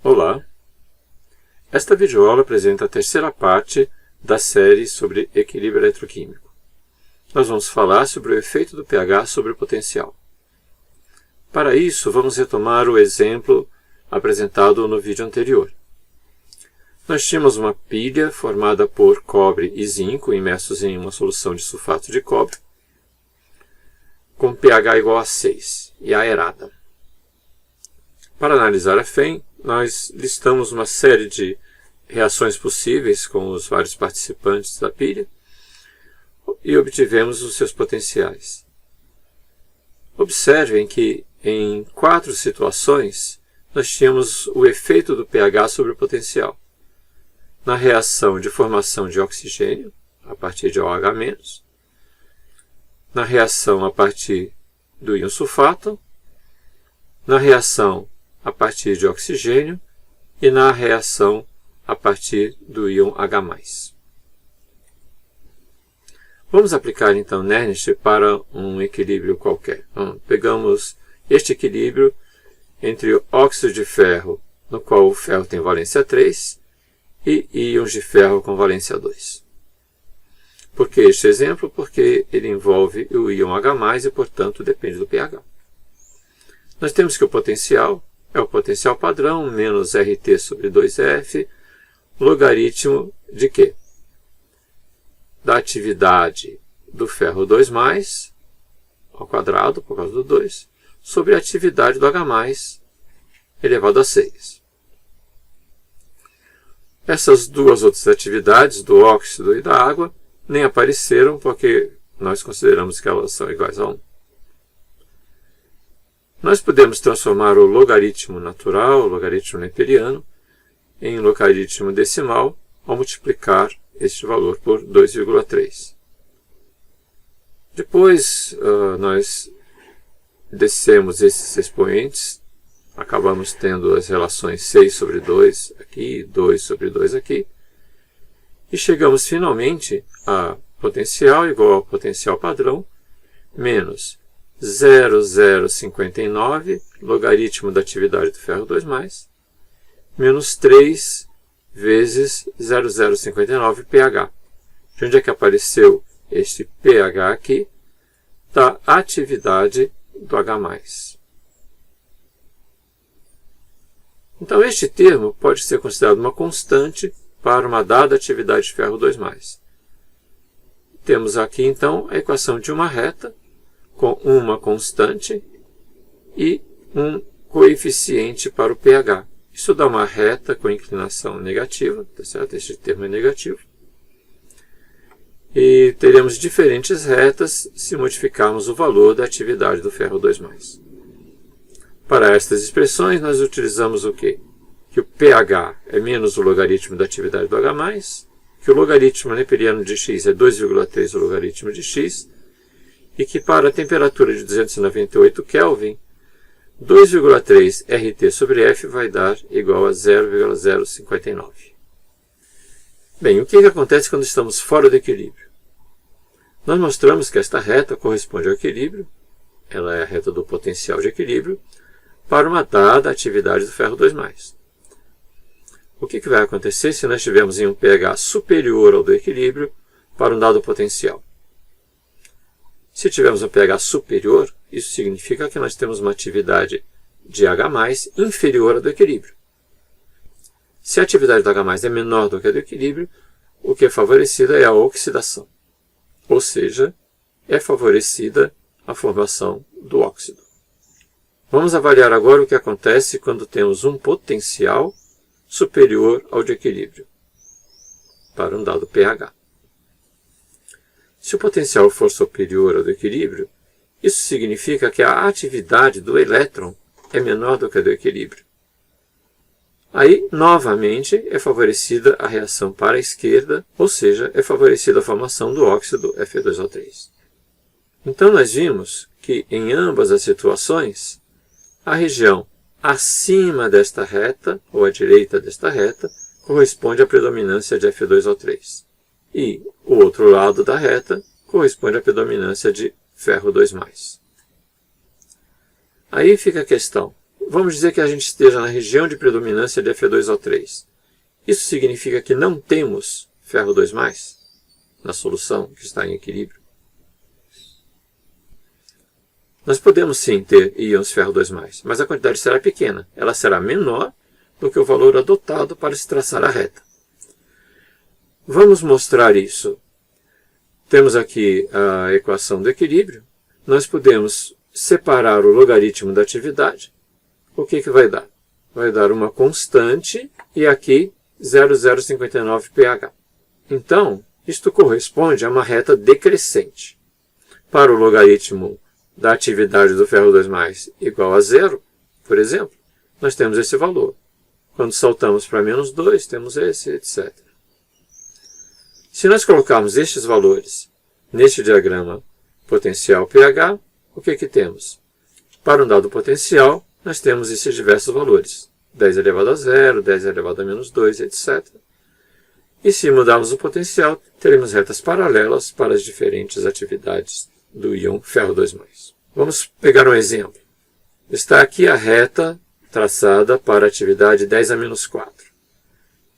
Olá! Esta videoaula apresenta a terceira parte da série sobre equilíbrio eletroquímico. Nós vamos falar sobre o efeito do pH sobre o potencial. Para isso, vamos retomar o exemplo apresentado no vídeo anterior. Nós tínhamos uma pilha formada por cobre e zinco imersos em uma solução de sulfato de cobre, com pH igual a 6 e aerada. Para analisar a FEM, nós listamos uma série de reações possíveis com os vários participantes da pilha e obtivemos os seus potenciais. Observem que em 4 situações nós tínhamos o efeito do pH sobre o potencial. Na reação de formação de oxigênio, a partir de OH-, na reação a partir do íon sulfato, na reação a partir de oxigênio e na reação a partir do íon H+. Vamos aplicar então Nernst para um equilíbrio qualquer. Pegamos este equilíbrio entre o óxido de ferro, no qual o ferro tem valência 3, e íons de ferro com valência 2. Por que este exemplo? Porque ele envolve o íon H+, e portanto depende do pH. Nós temos que o potencial é o potencial padrão menos RT sobre 2F, logaritmo de quê? Da atividade do ferro 2+, ao quadrado, por causa do 2, sobre a atividade do H+, elevado a 6. Essas duas outras atividades, do óxido e da água, nem apareceram porque nós consideramos que elas são iguais a 1. Nós podemos transformar o logaritmo natural, o logaritmo neperiano, em logaritmo decimal ao multiplicar este valor por 2,3. Depois, nós descemos esses expoentes, acabamos tendo as relações 6 sobre 2 aqui, 2 sobre 2 aqui, e chegamos finalmente a potencial igual ao potencial padrão, menos 0,059, logaritmo da atividade do ferro 2+, menos 3 vezes 0,059 pH. De onde é que apareceu este pH aqui? Da atividade do H+. Então, este termo pode ser considerado uma constante para uma dada atividade de ferro 2+. Temos aqui, então, a equação de uma reta com uma constante e um coeficiente para o pH. Isso dá uma reta com inclinação negativa, tá certo? Este termo é negativo. E teremos diferentes retas se modificarmos o valor da atividade do ferro 2+. Para estas expressões, nós utilizamos o quê? Que o pH é menos o logaritmo da atividade do H+, que o logaritmo neperiano de x é 2,3 o logaritmo de x, e que para a temperatura de 298 Kelvin, 2,3 RT sobre F vai dar igual a 0,059. Bem, o que acontece quando estamos fora do equilíbrio? Nós mostramos que esta reta corresponde ao equilíbrio, ela é a reta do potencial de equilíbrio, para uma dada atividade do ferro 2+. O que vai acontecer se nós estivermos em um pH superior ao do equilíbrio para um dado potencial? Se tivermos um pH superior, isso significa que nós temos uma atividade de H+ inferior à do equilíbrio. Se a atividade do H+ é menor do que a do equilíbrio, o que é favorecida é a oxidação. Ou seja, é favorecida a formação do óxido. Vamos avaliar agora o que acontece quando temos um potencial superior ao de equilíbrio, para um dado pH. Se o potencial for superior ao do equilíbrio, isso significa que a atividade do elétron é menor do que a do equilíbrio. Aí, novamente, é favorecida a reação para a esquerda, ou seja, é favorecida a formação do óxido Fe2O3. Então, nós vimos que, em ambas as situações, a região acima desta reta, ou à direita desta reta, corresponde à predominância de Fe2O3. E o outro lado da reta corresponde à predominância de ferro 2+. Aí fica a questão, vamos dizer que a gente esteja na região de predominância de Fe2O3. Isso significa que não temos ferro 2+, na solução que está em equilíbrio? Nós podemos sim ter íons ferro 2+, mas a quantidade será pequena. Ela será menor do que o valor adotado para se traçar a reta. Vamos mostrar isso. Temos aqui a equação do equilíbrio. Nós podemos separar o logaritmo da atividade. O que vai dar? Vai dar uma constante e aqui 0,059 pH. Então, isto corresponde a uma reta decrescente. Para o logaritmo da atividade do ferro 2+, igual a 0, por exemplo, nós temos esse valor. Quando saltamos para -2, temos esse, etc. Se nós colocarmos estes valores neste diagrama potencial pH, o que temos? Para um dado potencial, nós temos esses diversos valores. 10 elevado a 0, 10 elevado a -2, etc. E se mudarmos o potencial, teremos retas paralelas para as diferentes atividades do íon ferro 2+. Vamos pegar um exemplo. Está aqui a reta traçada para a atividade 10 a -4.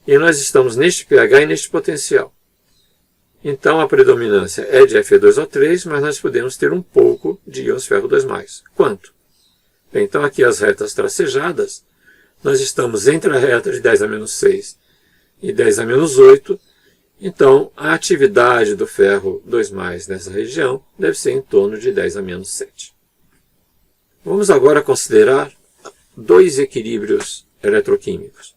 E nós estamos neste pH e neste potencial. Então a predominância é de Fe2O3, mas nós podemos ter um pouco de íons ferro 2+. Quanto? Bem, então aqui as retas tracejadas, nós estamos entre a reta de 10 a -6 e 10 a -8, então a atividade do ferro 2+ nessa região deve ser em torno de 10 a -7. Vamos agora considerar dois equilíbrios eletroquímicos.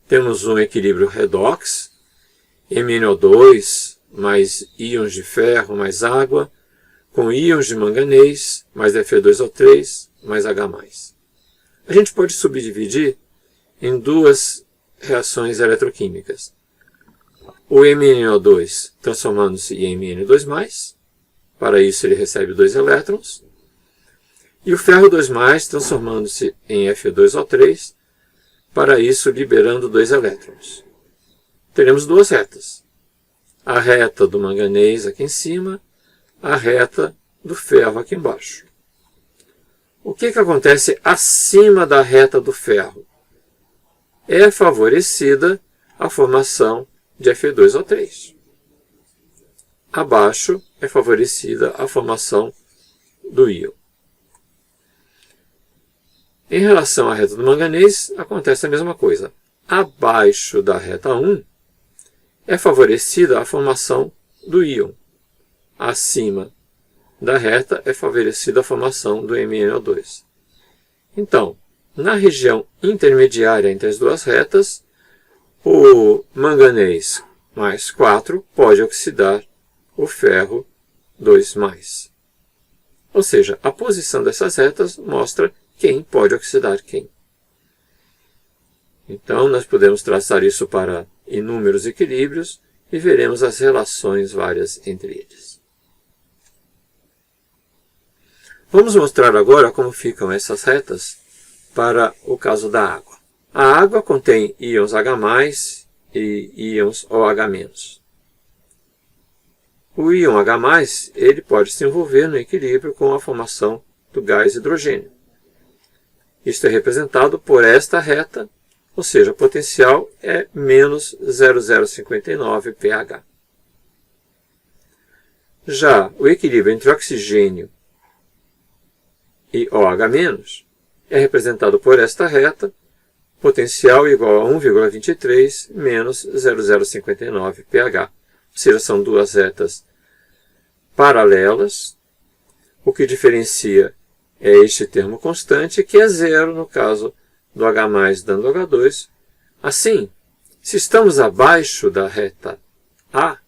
Temos um equilíbrio redox, MnO2 mais íons de ferro mais água, com íons de manganês mais Fe2O3 mais H+. A gente pode subdividir em duas reações eletroquímicas. O MnO2 transformando-se em Mn2+, para isso ele recebe 2 elétrons, e o ferro 2+ transformando-se em Fe2O3, para isso liberando 2 elétrons. Teremos duas retas. A reta do manganês aqui em cima, a reta do ferro aqui embaixo. O que acontece acima da reta do ferro? É favorecida a formação de Fe2O3. Abaixo é favorecida a formação do íon. Em relação à reta do manganês, acontece a mesma coisa. Abaixo da reta 1, é favorecida a formação do íon. Acima da reta é favorecida a formação do MnO2. Então, na região intermediária entre as duas retas, o manganês mais 4 pode oxidar o ferro 2+. Ou seja, a posição dessas retas mostra quem pode oxidar quem. Então, nós podemos traçar isso para inúmeros equilíbrios e veremos as relações várias entre eles. Vamos mostrar agora como ficam essas retas para o caso da água. A água contém íons H+, e íons OH-. O íon H+, ele pode se envolver no equilíbrio com a formação do gás hidrogênio. Isto é representado por esta reta, ou seja, o potencial é menos 0,059 pH. Já o equilíbrio entre oxigênio e OH- é representado por esta reta, potencial igual a 1,23 menos 0,059 pH. Ou seja, são duas retas paralelas. O que diferencia é este termo constante, que é zero no caso do H+ dando H2. Assim, se estamos abaixo da reta A,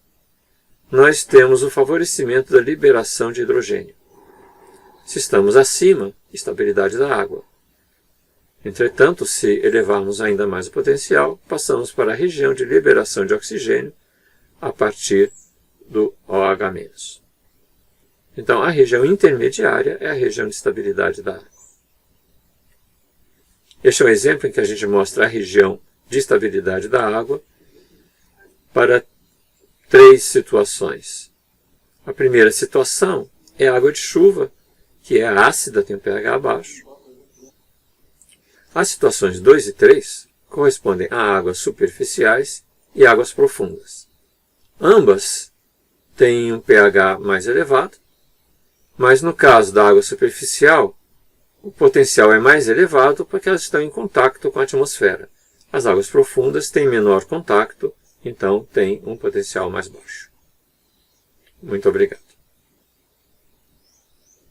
nós temos o favorecimento da liberação de hidrogênio. Se estamos acima, estabilidade da água. Entretanto, se elevarmos ainda mais o potencial, passamos para a região de liberação de oxigênio a partir do OH-. Então, a região intermediária é a região de estabilidade da água. Este é um exemplo em que a gente mostra a região de estabilidade da água para 3 situações. A primeira situação é a água de chuva, que é ácida, tem um pH baixo. As situações 2 e 3 correspondem a águas superficiais e águas profundas. Ambas têm um pH mais elevado, mas no caso da água superficial, o potencial é mais elevado porque elas estão em contato com a atmosfera. As águas profundas têm menor contato, então têm um potencial mais baixo. Muito obrigado.